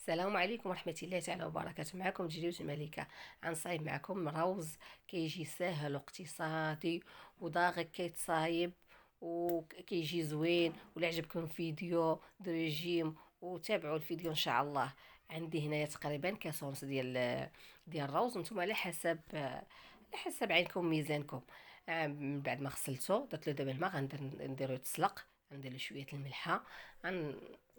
السلام عليكم ورحمة الله تعالى وبركاته. معكم تجربة الملكة. غنصايب معكم روز كيجي ساهل واقتصادي وداغي كيتصايب وكيجي زوين. ولا عجبكم الفيديو دو ريجيم وتابعوا الفيديو ان شاء الله. عندي هنايا تقريبا كاس ونص ديال الروز، نتوما على حسب عينكم ميزانكم. من بعد ما غسلته درت له دابا الماء غنديرو يتسلق، غندير شويه الملحه،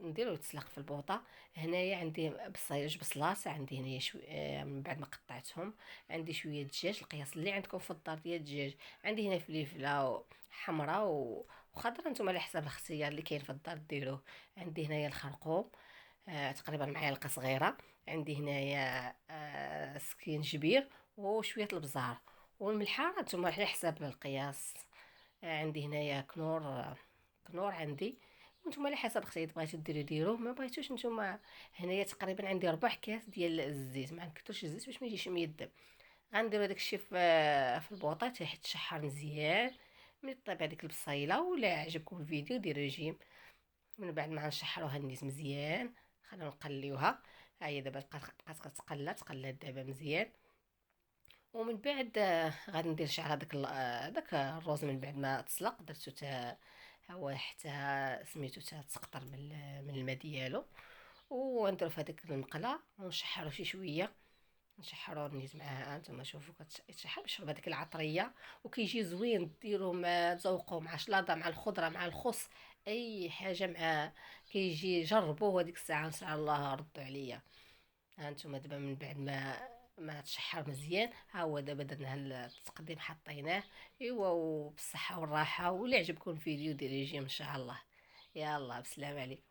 غنديرو يتسلق في البوطه. هنايا عندي جوج بصلات، عندي هنايا من بعد ما قطعتهم. عندي شويه دجاج، القياس اللي عندكم في الدار ديال الدجاج. عندي هنا فليفله حمراء وخضراء، نتوما على حسب الاختيار اللي كاين في الدار ديروه. عندي هنايا الخرقوم، تقريبا معلقه صغيره. عندي هنايا سكينجبير وشويه البزار والملحه، نتوما على حسب القياس. عندي هنايا كنور عندي، وانتم على حسب اختي بغيتو ديروه، ما بغيتوش نتوما. هنايا تقريبا عندي ربع كاس ديال الزيت، ما نكثرش الزيت باش ما يجيش ميدب. غنديرو داك الشيء في البوطه حتى يتشحر مزيان. من طيب هذيك البصيله، ولا عجبكم الفيديو ديروا ريجيم. من بعد ما نشحروها النيت مزيان خلينا نقليوها. ها هي دابا بقات تقلات دابا مزيان. ومن بعد غادي ندير شعر داك الروز. من بعد ما تسلق درتو هو حتى سميتو تسقطر من الماء ديالو. ونديرو في هذيك المقله ونشحرو شي شويه، نشحرو نيت معاها. نتوما شوفوا كتشحر يشرب هذيك العطريه وكيجي زوين. ديروا ما تذوقوا مع شلاضه مع الخضره مع الخس، اي حاجه مع كيجي. جربوه هذيك الساعه ان شاء الله ردوا عليا. ها نتوما دابا من بعد ما تشحر مزيان، ها هو دابا درنا التقديم حطيناه. ايوا وبالصحه والراحه. واللي عجبكم الفيديو ديري ريجيم ان شاء الله. يلا بسلام عليكم.